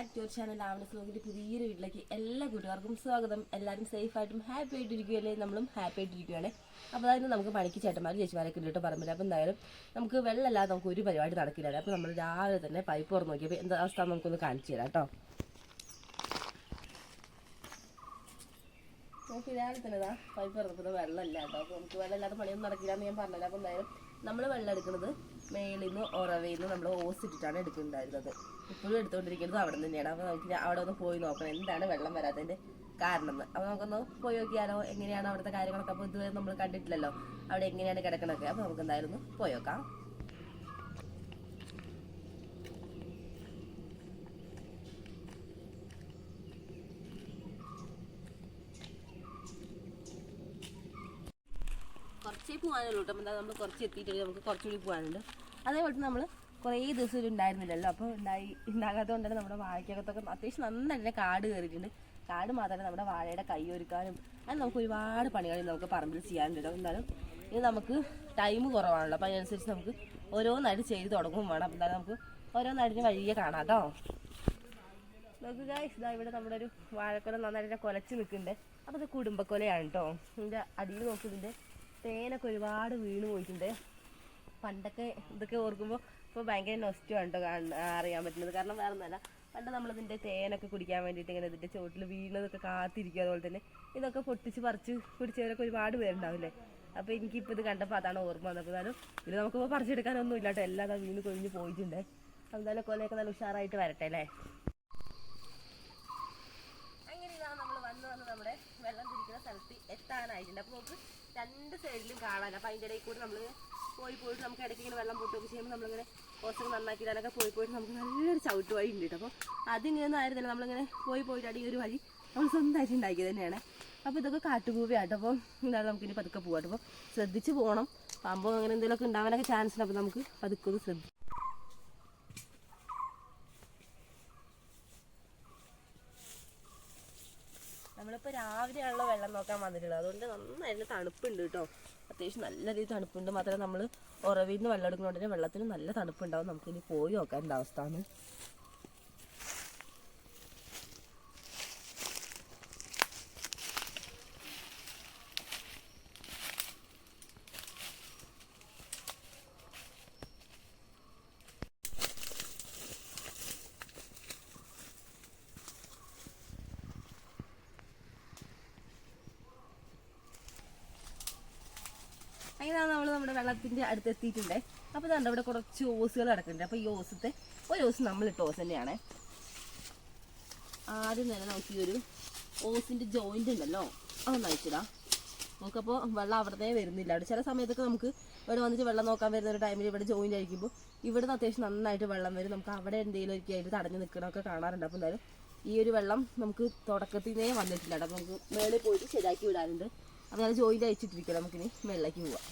Back to your channel ആവണസ് വ്ലോഗിന്റെ പുതിയൊരു വീട്ടിലേക്ക് എല്ലാ കൂട്ടുകാർക്കും സ്വാഗതം. എല്ലാവരും സേഫായിട്ടും ഹാപ്പി ആയിട്ടിരിക്കുകയല്ലേ? നമ്മളും ഹാപ്പി ആയിട്ടിരിക്കുകയാണ്. അപ്പോൾ അതായത് നമുക്ക് പണിക്ക് ചേട്ടന്മാരും ചേച്ചിമാരൊക്കെ ഇട്ടിട്ട് പറമ്പില്ല. അപ്പോൾ എന്തായാലും നമുക്ക് വെള്ളമില്ലാതെ നമുക്ക് ഒരു പരിപാടി നടക്കില്ല. അപ്പോൾ നമ്മൾ രാവിലെ തന്നെ പൈപ്പ് തുറന്ന് നോക്കിയപ്പോൾ എന്താ അവസ്ഥ നമുക്കൊന്ന് കാണിച്ചു തരാം കേട്ടോ. നമുക്ക് രാവിലെ തന്നെ പൈപ്പ് തുറന്നപ്പോൾ വെള്ളമില്ല കേട്ടോ. അപ്പോൾ നമുക്ക് വെള്ളമില്ലാത്ത പണിയൊന്നും നടക്കില്ല എന്ന് ഞാൻ പറഞ്ഞില്ല. അപ്പോൾ എന്തായാലും നമ്മൾ വെള്ളം എടുക്കുന്നത് മേളിൽ നിന്ന് ഉറവയിൽ നിന്ന് നമ്മൾ ഓസ് ഇട്ടിട്ടാണ് എടുക്കുന്നുണ്ടായിരുന്നത്. ഇപ്പോഴും എടുത്തുകൊണ്ടിരിക്കുന്നത് അവിടെ തന്നെയാണ്. അപ്പോൾ നമുക്ക് അവിടെ ഒന്ന് പോയി നോക്കണം എന്താണ് വെള്ളം വരാത്തതിൻ്റെ കാരണം എന്ന്. അപ്പോൾ നമുക്കൊന്ന് പോയി നോക്കിയാലോ എങ്ങനെയാണ് അവിടുത്തെ കാര്യങ്ങളൊക്കെ. അപ്പോൾ ഇതുവരെ നമ്മൾ കണ്ടിട്ടില്ലല്ലോ അവിടെ എങ്ങനെയാണ് കിടക്കണതൊക്കെ. അപ്പോൾ നമുക്ക് എന്തായാലും ഒന്ന് പോയി നോക്കാം. കുറച്ചേ പോകാനുള്ളൂ കേട്ടോ. എന്താ നമ്മൾ കുറച്ച് എത്തിയിട്ട് നമുക്ക് കുറച്ചുകൂടി പോകാനുണ്ട്. അതേപോലെ തന്നെ നമ്മൾ കുറേ ദിവസം ഉണ്ടായിരുന്നില്ലല്ലോ. അപ്പോൾ ഉണ്ടാകാത്തത് കൊണ്ട് തന്നെ നമ്മുടെ വാഴയ്ക്കകത്തൊക്കെ അത്യാവശ്യം നന്നായിട്ട് തന്നെ കാട് കയറിയിട്ടുണ്ട്. കാട് മാത്രമല്ല നമ്മുടെ വാഴയുടെ കൈ ഒരുക്കാനും അത് നമുക്ക് ഒരുപാട് പണികൾ നമുക്ക് പറമ്പിൽ ചെയ്യാനുണ്ടല്ലോ. എന്തായാലും ഇത് നമുക്ക് ടൈം കുറവാണല്ലോ. അപ്പോൾ അതിനനുസരിച്ച് നമുക്ക് ഓരോന്നായിട്ട് ചെയ്ത് തുടങ്ങും വേണം. അപ്പോൾ എന്തായാലും നമുക്ക് ഓരോന്നായിട്ട് വഴിയെ കാണാം കേട്ടോ. നമുക്ക് ഗായ്സ് ഇതാ ഇവിടെ നമ്മുടെ ഒരു വാഴക്കൊല നന്നായിട്ട് കുലച്ച് നിൽക്കുന്നുണ്ട്. അപ്പോൾ ഇത് കുടുംബക്കൊലയാണ് കേട്ടോ. ഇതിൻ്റെ അടിയിൽ നോക്കുന്നതിൻ്റെ തേനൊക്കെ ഒരുപാട് വീണ് പോയിട്ടുണ്ട്. പണ്ടൊക്കെ ഇതൊക്കെ ഓർക്കുമ്പോൾ ഇപ്പോൾ ഭയങ്കര നൊസ്റ്റമാണ് കേട്ടോ അറിയാൻ പറ്റുന്നത്. കാരണം വേറെ ഒന്നുമല്ല, പണ്ട് നമ്മളിതിൻ്റെ തേനൊക്കെ കുടിക്കാൻ വേണ്ടിയിട്ട് ഇങ്ങനെ ഇതിൻ്റെ ചുവട്ടിൽ വീണതൊക്കെ കാത്തിരിക്കുക. അതുപോലെ തന്നെ ഇതൊക്കെ പൊട്ടിച്ച് പറിച്ച് കുടിച്ചവരൊക്കെ ഒരുപാട് പേരുണ്ടാവില്ലേ. അപ്പോൾ എനിക്കിപ്പോൾ ഇത് കണ്ടപ്പോൾ അതാണ് ഓർമ്മ വന്നത്. എന്നാലും ഇത് നമുക്കിപ്പോൾ പറിച്ചെടുക്കാനൊന്നും ഇല്ല കേട്ടോ. എല്ലാം വീണ് കൊഴിഞ്ഞ് പോയിട്ടുണ്ട്. എന്തായാലും കൊലയൊക്കെ നല്ല ഉഷാറായിട്ട് വരട്ടെ അല്ലേ. അങ്ങനെ ഇതാണ് നമ്മൾ വന്ന് നമ്മുടെ വെള്ളം കുടിക്കുന്ന സ്ഥലത്ത് എത്താനായിട്ടുണ്ട്. അപ്പോൾ നമുക്ക് രണ്ട് സൈഡിലും കാണാൻ. അപ്പോൾ അതിൻ്റെ ഇടയിൽ കൂടി നമ്മൾ പോയിട്ട് നമുക്ക് ഇടയ്ക്ക് ഇങ്ങനെ വെള്ളം പൊട്ടുകയൊക്കെ ചെയ്യുമ്പോൾ നമ്മളിങ്ങനെ കുറച്ചൊക്കെ നന്നാക്കിയിടാനൊക്കെ പോയിട്ട് നമുക്ക് നല്ലൊരു ചവിട്ട് വഴി ഉണ്ട് കേട്ടോ. അപ്പോൾ അതിങ്ങനെയൊന്നും ആയിരുന്നില്ല. നമ്മളിങ്ങനെ പോയിട്ട് ഈ ഒരു വഴി നമ്മൾ സ്വന്തമായിട്ട് ഉണ്ടാക്കിയത് തന്നെയാണ്. അപ്പോൾ ഇതൊക്കെ കാട്ടുകൂവയാട്ടോ. അപ്പോൾ എന്താണ് നമുക്കിനി പതുക്കെ പോകാം. അപ്പോൾ ശ്രദ്ധിച്ച് പോകണം. പാമ്പോ അങ്ങനെ എന്തെങ്കിലുമൊക്കെ ഉണ്ടാവാനൊക്കെ ചാൻസ് ഉണ്ട്. അപ്പോൾ നമുക്ക് പതുക്കെ ഒന്ന് ശ്രദ്ധിക്കും. നമ്മളിപ്പോൾ രാവിലെയാണല്ലോ വെള്ളം നോക്കാൻ വന്നിട്ടുള്ളത്. അതുകൊണ്ട് നന്നായിട്ട് തണുപ്പുണ്ട് കേട്ടോ. അത്യാവശ്യം നല്ല രീതിയിൽ തണുപ്പുണ്ട്. മാത്രമല്ല നമ്മൾ ഉറവിൽ നിന്ന് വെള്ളം എടുക്കുന്നതുകൊണ്ട് തന്നെ വെള്ളത്തിന് നല്ല തണുപ്പുണ്ടാവും. നമുക്കിനി പോയി നോക്കാനുള്ള അവസ്ഥയാണ്. അങ്ങനെയാണ് നമ്മൾ നമ്മുടെ വെള്ളത്തിൻ്റെ അടുത്ത് എത്തിയിട്ടുണ്ട്. അപ്പോൾ ഇതുണ്ട് ഇവിടെ കുറച്ച് ഓസുകൾ കിടക്കുന്നുണ്ട്. അപ്പോൾ ഈ ഓസത്തെ ഒരു ഓസ് നമ്മളിട്ട് ഓസ് തന്നെയാണ്. ആദ്യം തന്നെ നമുക്ക് ഈ ഒരു ഓസിൻ്റെ ജോയിൻ്റ് ഉണ്ടല്ലോ അതൊന്ന് അയച്ചിടാം. നമുക്കപ്പോൾ വെള്ളം അവിടുത്തെ വരുന്നില്ല. അവിടെ ചില സമയത്തൊക്കെ നമുക്ക് ഇവിടെ വന്നിട്ട് വെള്ളം നോക്കാൻ വരുന്ന ഒരു ടൈമിൽ ഇവിടെ ജോയിൻ്റ് അയക്കുമ്പോൾ ഇവിടുന്ന് അത്യാവശ്യം നന്നായിട്ട് വെള്ളം വരും. നമുക്ക് അവിടെ എന്തെങ്കിലും ഒക്കെ ആയിട്ട് തടഞ്ഞു നിൽക്കണമൊക്കെ കാണാറുണ്ട്. അപ്പോൾ എന്തായാലും ഈ ഒരു വെള്ളം നമുക്ക് തുടക്കത്തിനേ വന്നിട്ടില്ല. അപ്പോൾ നമുക്ക് മേളിൽ പോയിട്ട് ശരിയാക്കി വിടാനുണ്ട്. അപ്പോൾ ഞാൻ ജോയിൻ്റ് അയച്ചിട്ടിരിക്കുക. നമുക്കിനി മേളിലേക്ക് പോവാം.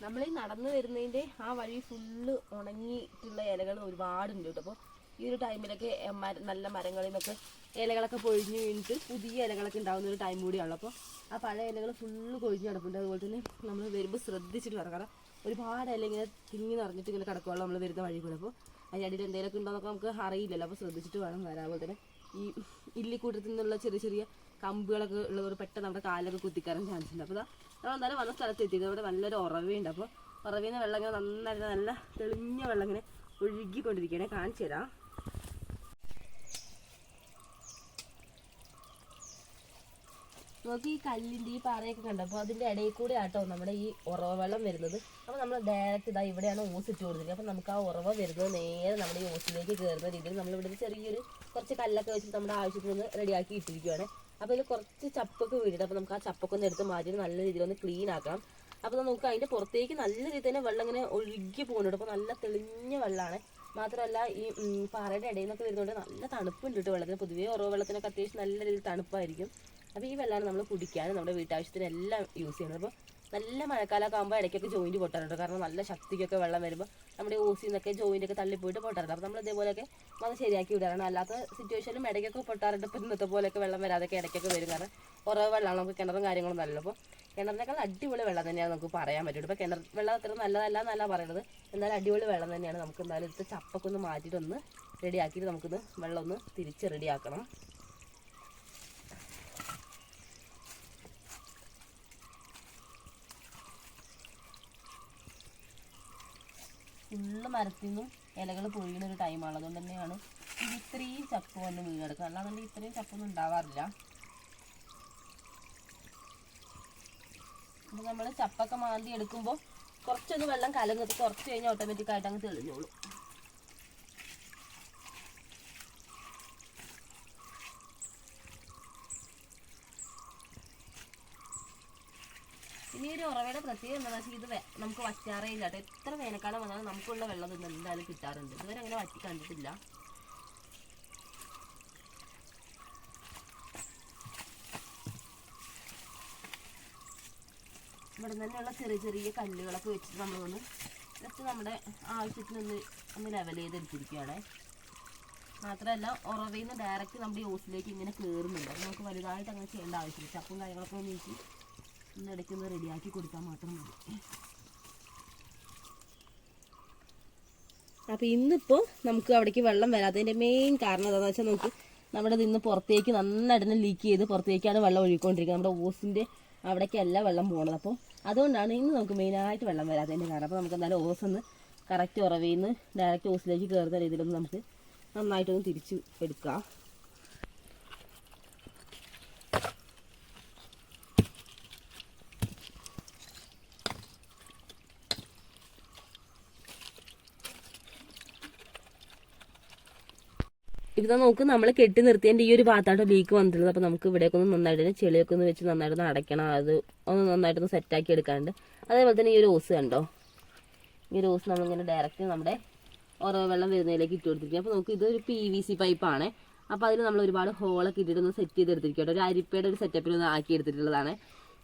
നമ്മൾ ഈ നടന്നു വരുന്നതിൻ്റെ ആ വഴി ഫുള്ള് ഉണങ്ങിയിട്ടുള്ള ഇലകൾ ഒരുപാടുണ്ട് കേട്ടോ. അപ്പോൾ ഈ ഒരു ടൈമിലൊക്കെ നല്ല മരങ്ങളിൽ നിന്നൊക്കെ ഇലകളൊക്കെ പൊഴിഞ്ഞ് വീണിട്ട് പുതിയ ഇലകളൊക്കെ ഉണ്ടാകുന്ന ഒരു ടൈം കൂടിയാണല്ലോ. അപ്പോൾ ആ പഴയ ഇലകൾ ഫുള്ള് കൊഴിഞ്ഞ് കിടപ്പുണ്ട്. അതുപോലെ തന്നെ നമ്മൾ വരുമ്പോൾ ശ്രദ്ധിച്ചിട്ട് വരണം. കാരണം ഒരുപാട് ഇല ഇങ്ങനെ തിങ്ങി നിറഞ്ഞിട്ട് ഇങ്ങനെ കിടക്കുകയുള്ളൂ നമ്മൾ വരുന്ന വഴി കൂടെ. അപ്പോൾ അതിനടിയിൽ എന്തെങ്കിലുമൊക്കെ ഉണ്ടോയെന്നൊക്കെ നമുക്ക് അറിയില്ലല്ലോ. അപ്പോൾ ശ്രദ്ധിച്ചിട്ട് വേണം വരാൻ. അതുപോലെ തന്നെ ഈ ഇല്ലിക്കൂട്ടത്തിൽ നിന്നുള്ള ചെറിയ ചെറിയ കമ്പുകളൊക്കെ ഉള്ളവർ പെട്ടെന്ന് നമ്മുടെ കാലൊക്കെ കുത്തിക്കയറാൻ ചാൻസ് ഉണ്ട്. അപ്പോൾ നമ്മൾ എന്തായാലും വന്ന സ്ഥലത്ത് എത്തിയത് അവിടെ നല്ലൊരു ഉറവയുണ്ട്. അപ്പോൾ ഉറവിൽ നിന്ന് വെള്ളം ഇങ്ങനെ നന്നായിട്ട് നല്ല തെളിഞ്ഞ വെള്ളം ഇങ്ങനെ ഒഴുകിക്കൊണ്ടിരിക്കുകയാണ്. കാണിച്ചു തരാം. നമുക്ക് ഈ കല്ലിൻ്റെ ഈ പാറയൊക്കെ കണ്ടു. അപ്പോൾ അതിൻ്റെ ഇടയിൽ കൂടെ ആട്ടോ നമ്മുടെ ഈ ഉറവ വെള്ളം വരുന്നത്. അപ്പോൾ നമ്മൾ ഡയറക്റ്റ് ഇതാ ഇവിടെയാണ് ഓസ് ഇട്ട് കൊടുത്തിരിക്കുന്നത്. അപ്പോൾ നമുക്ക് ആ ഉറവ വരുന്നത് നേരെ നമ്മുടെ ഈ ഓസിലേക്ക് കയറുന്ന രീതിയിൽ നമ്മളിവിടെ ചെറിയൊരു കുറച്ച് കല്ലൊക്കെ വെച്ചിട്ട് നമ്മുടെ ആവശ്യത്തിന് ഒന്ന് റെഡിയാക്കി ഇട്ടിരിക്കുകയാണ്. അപ്പോൾ ഇതിൽ കുറച്ച് ചപ്പൊക്കെ വീണിട്ട് അപ്പോൾ നമുക്ക് ആ ചപ്പൊക്കെ ഒന്ന് എടുത്ത് മാറ്റിയിട്ട് നല്ല രീതിയിൽ ഒന്ന് ക്ലീൻ ആക്കണം. അപ്പോൾ നമുക്ക് അതിൻ്റെ പുറത്തേക്ക് നല്ല രീതിയിൽ തന്നെ വെള്ളം ഇങ്ങനെ ഒഴുകി പോകുന്നുണ്ട്. അപ്പോൾ നല്ല തെളിഞ്ഞ വെള്ളമാണ്. മാത്രമല്ല ഈ പാറയുടെ ഇടയിൽ നിന്നൊക്കെ വരുന്നതുകൊണ്ട് നല്ല തണുപ്പുണ്ട് കേട്ടോ വെള്ളത്തിന്. പൊതുവേ ഉറവ് വെള്ളത്തിനൊക്കെ അത്യാവശ്യം നല്ല രീതിയിൽ തണുപ്പായിരിക്കും. അപ്പോൾ ഈ വെള്ളമാണ് നമ്മൾ കുടിക്കാനും നമ്മുടെ വീട്ടാവശ്യത്തിന് എല്ലാം യൂസ് ചെയ്യുന്നത്. അപ്പോൾ നല്ല മഴക്കാലമൊക്കെ ആകുമ്പോൾ ഇടയ്ക്കൊക്കെ ജോയിൻറ്റ് പൊട്ടാറുണ്ട്. കാരണം നല്ല ശക്തിക്കൊക്കെ വെള്ളം വരുമ്പോൾ നമ്മുടെ ഓസിൽ നിന്നൊക്കെ ജോയിൻ്റൊക്കെ തള്ളിപ്പോയിട്ട് പൊട്ടാറുണ്ട്. അപ്പോൾ നമ്മൾ ഇതേപോലെയൊക്കെ വന്ന് ശരിയാക്കി വിടാറാണ്. അല്ലാത്ത സിറ്റുവേഷനിലും ഇടയ്ക്കൊക്കെ പൊട്ടാറുണ്ട്. ഇപ്പോൾ ഇന്നത്തെ പോലെയൊക്കെ വെള്ളം വരാതൊക്കെ ഇടയ്ക്കൊക്കെ വരും. കാരണം ഉറവ് വെള്ളമാണ്, നമുക്ക് കിണറും കാര്യങ്ങളൊന്നും അല്ലല്ലോ. അപ്പോൾ കിണറിനേക്കാൾ അടിപൊളി വെള്ളം തന്നെയാണ് നമുക്ക് പറയാൻ പറ്റുള്ളൂ. ഇപ്പോൾ കിണർ വെള്ളം അത്ര നല്ലതല്ല എന്നല്ല പറയുന്നത്, എന്നാലും അടിപൊളി വെള്ളം തന്നെയാണ്. നമുക്ക് എന്തായാലും എടുത്ത് ചപ്പൊക്കെ ഒന്ന് മാറ്റിയിട്ടൊന്ന് റെഡിയാക്കിയിട്ട് നമുക്കൊന്ന് വെള്ളം ഒന്ന് തിരിച്ച് റെഡിയാക്കണം. ഫുള്ള് മരത്തിൽ നിന്നും ഇലകൾ പൊഴിയുന്ന ഒരു ടൈമാണ്. അതുകൊണ്ട് തന്നെയാണ് ഇത്രയും ചപ്പ് വന്ന് വീണെടുക്കുക. അല്ലാതെ ഇത്രയും ചപ്പൊന്നും ഉണ്ടാവാറില്ല. അപ്പോൾ നമ്മൾ ചപ്പൊക്കെ മാന്തി എടുക്കുമ്പോൾ കുറച്ചൊന്ന് വെള്ളം കലങ്ങത്ത്, കുറച്ച് കഴിഞ്ഞാൽ ഓട്ടോമാറ്റിക്കായിട്ട് അങ്ങ് തെളിഞ്ഞോളൂ. ഇനി ഒരു ഉറവയുടെ പ്രത്യേകത എന്താണെന്ന് വെച്ചാൽ ഇത് നമുക്ക് വറ്റാറേ ഇല്ല കേട്ടോ. എത്ര വേനൽക്കാലം വന്നാലും നമുക്കുള്ള വെള്ളം ഇന്ന് എന്തായാലും കിട്ടാറുണ്ട്. ഇതുവരെ അങ്ങനെ വറ്റി കണ്ടിട്ടില്ല. ഇവിടെ തന്നെയുള്ള ചെറിയ ചെറിയ കല്ലുകളൊക്കെ വെച്ചിട്ട് നമ്മളൊന്ന് ജസ്റ്റ് നമ്മുടെ ആവശ്യത്തിനൊന്ന് ലെവൽ ചെയ്തെടുത്തിരിക്കുകയാണ്. മാത്രമല്ല ഉറവയിൽ നിന്ന് ഡയറക്റ്റ് നമ്മുടെ ഓസിലേക്ക് ഇങ്ങനെ കയറുന്നുണ്ട്. അപ്പോൾ നമുക്ക് വലുതായിട്ട് അങ്ങനെ ചെയ്യേണ്ട ആവശ്യമില്ല. ചപ്പും കാര്യങ്ങളൊക്കെ ഒന്ന് നീക്കി ഒന്ന് ഇടയ്ക്കൊന്ന് റെഡിയാക്കി കൊടുത്താൽ മാത്രം മതി. അപ്പോൾ ഇന്നിപ്പോൾ നമുക്ക് അവിടേക്ക് വെള്ളം വരാത്തതിൻ്റെ മെയിൻ കാരണം എന്താണെന്ന് വെച്ചാൽ നമുക്ക് നമ്മുടെ നിന്ന് പുറത്തേക്ക് നന്നായിട്ട് ലീക്ക് ചെയ്ത് പുറത്തേക്കാണ് വെള്ളം ഒഴുകിക്കൊണ്ടിരിക്കുന്നത്. നമ്മുടെ ഓസിൻ്റെ അവിടേക്കല്ല വെള്ളം പോകണത്. അപ്പോൾ അതുകൊണ്ടാണ് ഇന്ന് നമുക്ക് മെയിനായിട്ട് വെള്ളം വരാത്തതിൻ്റെ കാരണം. അപ്പോൾ നമുക്ക് എന്തായാലും ഓസ് ഒന്ന് കറക്റ്റ് ഉറവയിൽ നിന്ന് ഡയറക്റ്റ് ഓസിലേക്ക് കയറുന്ന രീതിയിലൊന്ന് നമുക്ക് നന്നായിട്ടൊന്ന് തിരിച്ച് എടുക്കാം. ഇവിടെ നോക്ക്, നമ്മൾ കെട്ടി നിർത്തിയതിൻ്റെ ഈ ഒരു ഭാഗത്തായിട്ട് ലീക്ക് വന്നിട്ടുള്ളത്. അപ്പോൾ നമുക്ക് ഇവിടേക്ക് ഒന്ന് നന്നായിട്ട് ചെളിയൊക്കെ ഒന്ന് വെച്ച് നന്നായിട്ടൊന്ന് അടയ്ക്കണം. അത് ഒന്ന് നന്നായിട്ടൊന്ന് സെറ്റാക്കി എടുക്കാണ്ട്. അതേപോലെ തന്നെ ഈ ഒരു ഓസ് കണ്ടോ, ഈ ഒരു ഓസ് നമ്മളിങ്ങനെ ഡയറക്റ്റ് നമ്മുടെ ഓരോ വെള്ളം വരുന്നതിലേക്ക് ഇട്ട് കൊടുത്തിരിക്കുക. അപ്പോൾ നമുക്ക് ഇതൊരു PVC പൈപ്പാണ്. അപ്പോൾ അതിൽ നമ്മൾ ഒരുപാട് ഹോളൊക്കെ ഇട്ടിട്ടൊന്ന് സെറ്റ് ചെയ്തെടുത്തിരിക്കട്ടെ. ഒരു അരിപ്പയുടെ ഒരു സെറ്റപ്പിലൊന്ന് ആക്കി എടുത്തിട്ടുള്ളതാണ്.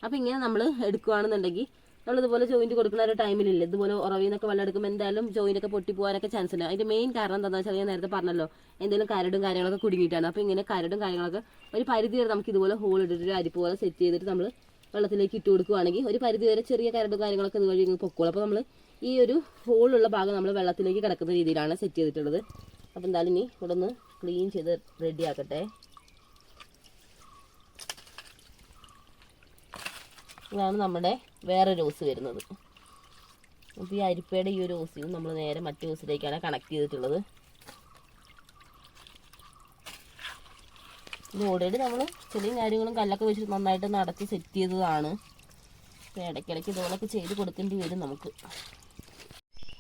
അപ്പോൾ ഇങ്ങനെ നമ്മൾ എടുക്കുകയാണെന്നുണ്ടെങ്കിൽ നമ്മളിതുപോലെ ജോയിൻറ്റ് കൊടുക്കുന്ന ഒരു ടൈമിലില്ല, ഇതുപോലെ ഉറവിൽ നിന്നൊക്കെ വെള്ളം എടുക്കുമ്പോൾ എന്തായാലും ജോയിൻ്റൊക്കെ പൊട്ടിപ്പോകാനൊക്കെ ചാൻസ് ഉണ്ട്. അതിൻ്റെ മെയിൻ കാരണം എന്താണെന്ന് വെച്ചാൽ ഞാൻ നേരത്തെ പറഞ്ഞല്ലോ, എന്തെങ്കിലും കരടും കാര്യങ്ങളൊക്കെ കുടുങ്ങിയിട്ടാണ്. അപ്പോൾ ഇങ്ങനെ കരടും കാര്യങ്ങളൊക്കെ ഒരു പരിധി വരെ നമുക്ക് ഇതുപോലെ ഹോൾ ഇട്ടിട്ട് ഒരു അരിപ്പ് പോലെ സെറ്റ് ചെയ്തിട്ട് നമ്മൾ വെള്ളത്തിലേക്ക് ഇട്ട് കൊടുക്കുകയാണെങ്കിൽ ഒരു പരിധി വരെ ചെറിയ കരടും കാര്യങ്ങളൊക്കെ ഇതുവഴി ഇങ്ങ് പൊക്കോളും. അപ്പോൾ നമ്മൾ ഈ ഒരു ഹോളുള്ള ഭാഗം നമ്മൾ വെള്ളത്തിലേക്ക് കിടക്കുന്ന രീതിയിലാണ് സെറ്റ് ചെയ്തിട്ടുള്ളത്. അപ്പോൾ എന്തായാലും ഇനി ഇവിടെ ഒന്ന് ക്ലീൻ ചെയ്ത് റെഡിയാക്കട്ടെ. ഇതാണ് നമ്മുടെ വേറൊരു ഓസ് വരുന്നത്. അപ്പോൾ ഈ അരിപ്പയുടെ ഈ ഒരു ഓസിൽ നമ്മൾ നേരെ മറ്റേ ഓസിലേക്കാണ് കണക്ട് ചെയ്തിട്ടുള്ളത്. ഇത് ഓൾറെഡി നമ്മൾ ചെറിയ കാര്യങ്ങളും കല്ലൊക്കെ വെച്ചിട്ട് നന്നായിട്ട് നടത്തി സെറ്റ് ചെയ്തതാണ്. അപ്പോൾ ഇടയ്ക്കിടയ്ക്ക് ഇതുപോലൊക്കെ ചെയ്ത് കൊടുക്കേണ്ടി വരും നമുക്ക്.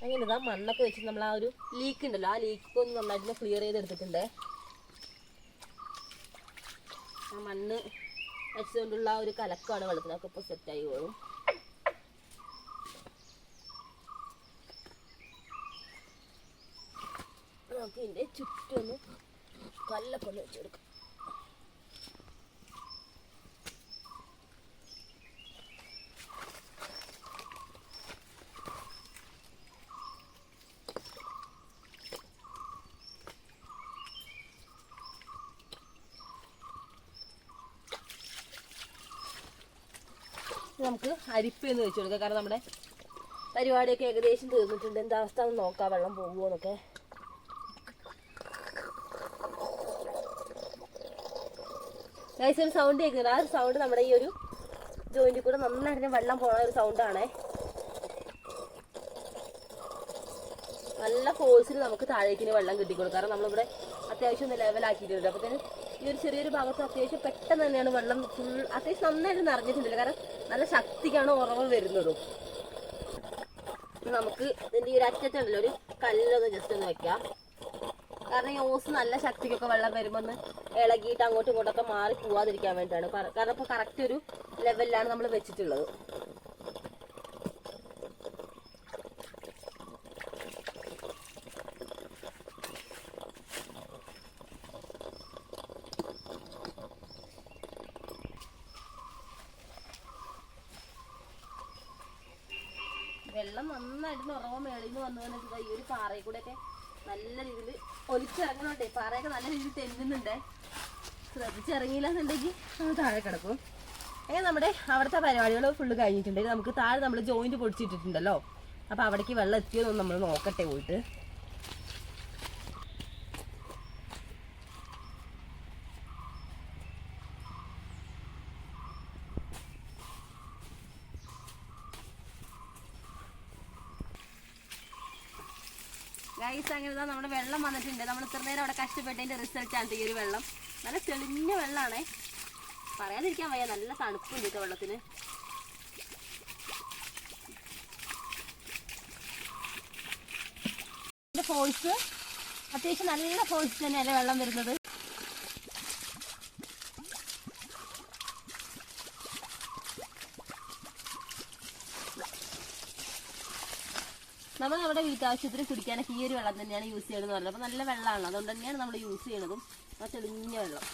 അങ്ങനെ ഇതാ മണ്ണൊക്കെ വെച്ചിട്ട് നമ്മൾ ആ ഒരു ലീക്ക് ഉണ്ടല്ലോ, ആ ലീക്കൊക്കെ ഒന്ന് നന്നായിട്ട് ക്ലിയർ ചെയ്തെടുത്തിട്ടുണ്ട്. ആ മണ്ണ് വെച്ചുകൊണ്ടുള്ള ആ ഒരു കലക്കാണ് വെള്ളത്തിനൊക്കെ ഇപ്പോൾ സെറ്റായി പോകും. നമുക്ക് ഇതിൻ്റെ ചുറ്റൊന്ന് കല്ലൊക്കെ ഒന്ന് വെച്ചെടുക്കാം. നമുക്ക് അരിപ്പൊന്ന് വെച്ച് കൊടുക്കാം. കാരണം നമ്മുടെ പരിപാടിയൊക്കെ ഏകദേശം തീർന്നിട്ടുണ്ട്. എന്താ അവസ്ഥ എന്ന് നോക്കാം, വെള്ളം പോകുമോ എന്നൊക്കെ. ഗൈസ് ഒരു സൗണ്ട് കേൾക്കുന്നത്, ആ ഒരു സൗണ്ട് നമ്മുടെ ഈ ഒരു ജോയിൻറ്റിൽ കൂടെ നന്നായിട്ട് വെള്ളം പോണ ഒരു സൗണ്ടാണ്. നല്ല ഫോഴ്സിൽ നമുക്ക് താഴേക്കിന് വെള്ളം കിട്ടിക്കൊടുക്കും. കാരണം നമ്മളിവിടെ അത്യാവശ്യം ഒന്ന് ലെവലാക്കിയിട്ടുണ്ട്. അപ്പോൾ തന്നെ ഈ ഒരു ചെറിയൊരു ഭാഗത്ത് അത്യാവശ്യം പെട്ടെന്ന് തന്നെയാണ് വെള്ളം ഫുൾ അത്യാവശ്യം നന്നായിട്ട് നിറഞ്ഞിട്ടുണ്ടല്ലോ. കാരണം നല്ല ശക്തിക്കാണ് ഉറവ് വരുന്നതും. നമുക്ക് ഇതിൻ്റെ ഈ ഒരു അറ്റത്തുണ്ടല്ലോ ഒരു കല്ലൊന്ന് ജസ്റ്റ് ഒന്ന് വെക്കാം. കാരണം ഈ ഓസ് നല്ല ശക്തിക്കൊക്കെ വെള്ളം വരുമ്പോൾ ഒന്ന് ഇളകിയിട്ട് അങ്ങോട്ടും ഇങ്ങോട്ടൊക്കെ മാറി പോവാതിരിക്കാൻ വേണ്ടിയിട്ടാണ്. കാരണം ഇപ്പോൾ കറക്റ്റ് ഒരു ലെവലിലാണ് നമ്മൾ വെച്ചിട്ടുള്ളത്. വെള്ളം നന്നായിട്ട് ഉറവ മേളിൽ നിന്ന് വന്നു വന്നിട്ട് ഈ ഒരു പാറയിൽ കൂടെ ഒക്കെ നല്ല രീതിയിൽ ഒലിച്ചിറങ്ങുന്നുണ്ടേ. പാറയൊക്കെ നല്ല രീതിയിൽ തെന്നുന്നുണ്ടേ. ശ്രദ്ധിച്ചിറങ്ങിയില്ലെന്നുണ്ടെങ്കിൽ നമ്മൾ താഴെ കിടക്കും. അങ്ങനെ നമ്മുടെ അവിടുത്തെ പരിപാടികൾ ഫുള്ള് കഴിഞ്ഞിട്ടുണ്ടെങ്കിൽ നമുക്ക് താഴെ നമ്മൾ ജോയിന്റ് പൊടിച്ചിട്ടിട്ടുണ്ടല്ലോ. അപ്പോൾ അവിടേക്ക് വെള്ളം എത്തിയതൊന്നും നമ്മൾ നോക്കട്ടെ പോയിട്ട്. ഗൈസ് അങ്ങനെ നമ്മുടെ വെള്ളം വന്നിട്ടുണ്ട്. നമ്മൾ ഇത്ര നേരം അവിടെ കഷ്ടപ്പെട്ടതിൻ്റെ റിസൾട്ടാണ് ഈ ഒരു വെള്ളം. നല്ല തെളിഞ്ഞ വെള്ളമാണേ, പറയാതിരിക്കാൻ വയ്യ. നല്ല തണുപ്പുണ്ട് കേട്ടോ വെള്ളത്തിന്. ഫോഴ്സ് അത്യാവശ്യം നല്ല ഫോഴ്സ് തന്നെയല്ലേ വെള്ളം വരുന്നത്. നമ്മൾ നമ്മുടെ വീട്ടാവശ്യത്തിന് കുടിക്കാനൊക്കെ ഈ ഒരു വെള്ളം തന്നെയാണ് യൂസ് ചെയ്യണമെന്ന് പറഞ്ഞത്. അപ്പോൾ നല്ല വെള്ളമാണ്, അതുകൊണ്ട് തന്നെയാണ് നമ്മൾ യൂസ് ചെയ്യണതും. ആ തെളിഞ്ഞ വെള്ളം.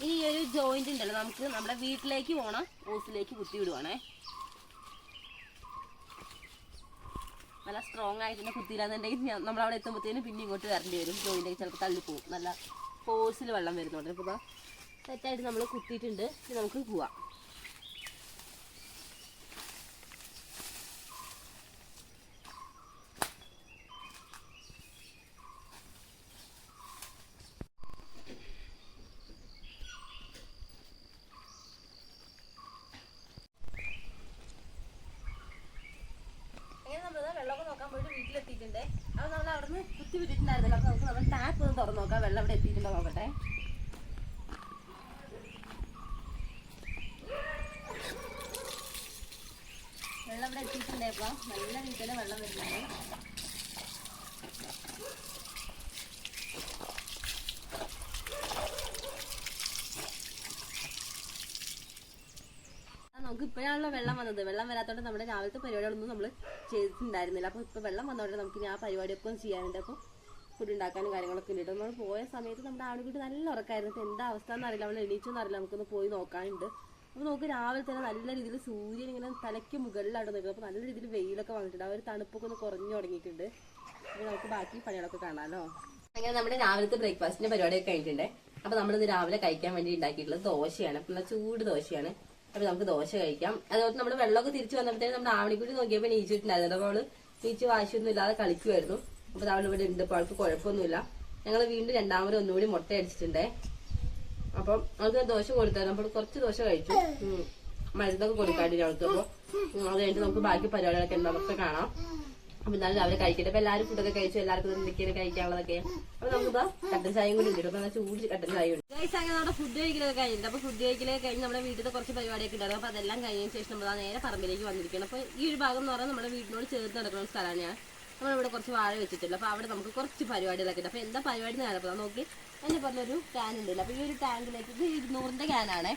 ഇനി ഈ ഒരു ജോയിന്റ് ഉണ്ടല്ലോ, നമുക്ക് നമ്മുടെ വീട്ടിലേക്ക് പോകണം ഓസിലേക്ക് കുത്തി വിടുവാണേ. നല്ല സ്ട്രോങ് ആയിട്ട് തന്നെ കുത്തിയില്ലാന്നുണ്ടെങ്കിൽ നമ്മളവിടെ എത്തുമ്പോഴത്തേനും പിന്നെ ഇങ്ങോട്ട് വരേണ്ടി വരും. ജോയിൻ്റൊക്കെ ചിലപ്പോൾ തള്ളിപ്പോവും. നല്ല ഫോഴ്സിൽ വെള്ളം വരുന്നുണ്ട്. ഇപ്പോൾ സെറ്റായിട്ട് നമ്മൾ കുത്തിയിട്ടുണ്ട്. ഇനി നമുക്ക് പോവാം. വെള്ളമൊക്കെ നോക്കാൻ പോയിട്ട് വീട്ടിലെത്തിയിട്ടുണ്ട്. അപ്പോൾ നമ്മൾ അവിടെ നിന്ന് കുത്തി വിട്ടിട്ടുണ്ടായിരുന്നല്ലോ. അപ്പോൾ നമുക്ക് നമ്മൾ ടാപ്പ് ഒന്ന് തുറന്ന് നോക്കാം, വെള്ളം ഇവിടെ എത്തിയിട്ടുണ്ടോ നോക്കട്ടെ. വെള്ളം ഇവിടെ എത്തിയിട്ടുണ്ട്. അപ്പോൾ നല്ല രീതിയിൽ വെള്ളം വരുന്നുണ്ട്. നമുക്ക് ഇപ്പോഴാണല്ലോ വെള്ളം വന്നത്. വെള്ളം വരാത്തതുകൊണ്ട് നമ്മുടെ രാവിലത്തെ പരിപാടികളൊന്നും നമ്മൾ ചെയ്തിട്ടുണ്ടായിരുന്നില്ല. അപ്പോൾ ഇപ്പോൾ വെള്ളം വന്നതുകൊണ്ട് നമുക്ക് ഇനി ആ പരിപാടിയൊക്കെ ചെയ്യാനുണ്ട്. അപ്പോൾ ഫുഡ് ഉണ്ടാക്കാനും കാര്യങ്ങളൊക്കെ ഉണ്ട്. നമ്മൾ പോയ സമയത്ത് നമ്മുടെ ആളുകൂട്ടി നല്ല ഉറക്കമായിരുന്നു. ഇപ്പോൾ എന്താ അവസ്ഥ എന്നറിയില്ല, അവൾ എണീച്ചെന്ന് അറിയില്ല. നമുക്കൊന്ന് പോയി നോക്കാനുണ്ട്. അപ്പോൾ നമുക്ക് രാവിലെ തന്നെ നല്ല രീതിയിൽ സൂര്യൻ ഇങ്ങനെ തലയ്ക്ക് മുകളിലാണ് നിൽക്കുന്നത്. അപ്പോൾ നല്ല രീതിയിൽ വെയിലൊക്കെ വന്നിട്ടുണ്ട്. ആ ഒരു തണുപ്പൊക്കെ ഒന്ന് കുറഞ്ഞു തുടങ്ങിയിട്ടുണ്ട്. അപ്പോൾ നമുക്ക് ബാക്കി പണികളൊക്കെ കാണാമല്ലോ. അങ്ങനെ നമ്മുടെ രാവിലത്തെ ബ്രേക്ക്ഫാസ്റ്റിന്റെ പരിപാടിയൊക്കെ കഴിഞ്ഞിട്ടുണ്ട്. അപ്പോൾ നമ്മളിന്ന് രാവിലെ കഴിക്കാൻ വേണ്ടി ഉണ്ടാക്കിയിട്ടുള്ളത് ദോശയാണ്. അപ്പോൾ ചൂട് ദോശയാണ്. അപ്പോൾ നമുക്ക് ദോശ കഴിക്കാം. അതുപോലെ നമ്മൾ വെള്ളമൊക്കെ തിരിച്ചു വന്നപ്പോഴത്തേക്കും നമ്മുടെ ആവണിക്കുട്ടി നോക്കിയപ്പോൾ നീച്ചിട്ടുണ്ടായിരുന്നു. അപ്പോൾ അവള് നീച്ച് വാശിയൊന്നും ഇല്ലാതെ കളിക്കുമായിരുന്നു. അപ്പോൾ അവൾ ഇവിടെ ഉണ്ട്. അപ്പോൾ അവൾക്ക് കുഴപ്പമൊന്നുമില്ല. ഞങ്ങൾ വീണ്ടും രണ്ടാമത് ഒന്നുകൂടി മുട്ട അടിച്ചിട്ടുണ്ടേ. അപ്പം അവൾക്ക് ദോശ കൊടുത്തായിരുന്നു. അപ്പോൾ കുറച്ച് ദോശ കഴിച്ചു. മരുന്നൊക്കെ കൊടുക്കാണ്ട് അവൾക്ക്. അപ്പോൾ അത് കഴിഞ്ഞിട്ട് നമുക്ക് ബാക്കി പരിപാടികളൊക്കെ എന്താണെന്നൊക്കെ കാണാം. അപ്പൊ എന്നാലും രാവിലെ കഴിക്കട്ടെ. അപ്പൊ എല്ലാവരും ഫുഡൊക്കെ കഴിച്ചു. എല്ലാവർക്കും എന്തൊക്കെയാണ് കഴിക്കാനുള്ളതൊക്കെ. അപ്പൊ നമുക്കിപ്പോ കട്ടൻ ചായയും കൂടി ഉണ്ട്. അപ്പൊ ചൂട് കട്ടൻ ചായ ഉണ്ട്. അങ്ങനെ നമ്മുടെ ഫുഡ് കഴിക്കലൊക്കെ കഴിഞ്ഞിട്ട്. അപ്പൊ ഫുഡ് കഴിക്കലൊക്കെ കഴിഞ്ഞ് നമ്മുടെ വീട്ടിൽ കുറച്ച് പരിപാടിയൊക്കെ ഉണ്ടായിരുന്നു. അപ്പൊ അതെല്ലാം കഴിഞ്ഞതിന് ശേഷം നമ്മൾ നേരെ പറമ്പിലേക്ക് വന്നിരിക്കണം. അപ്പൊ ഈ ഒരു ഭാഗം എന്ന് പറഞ്ഞാൽ നമ്മുടെ വീടിനോട് ചേർത്ത് നടക്കുന്ന സ്ഥലമാണ്. ഞാൻ നമ്മളിവിടെ കുറച്ച് വാഴ വെച്ചിട്ടില്ല. അപ്പൊ അവിടെ നമുക്ക് കുറച്ച് പരിപാടികളൊക്കെ ഉണ്ട്. അപ്പൊ എന്താ പരിപാടി ഞാനപ്പോൾ നോക്കി എന്നെ പറഞ്ഞൊരു ക്യാൻ ഉണ്ടല്ലോ. അപ്പൊ ഈ ഒരു ടാങ്കിലേക്ക് ഇത് 200ന്റെ ക്യാനാണ്.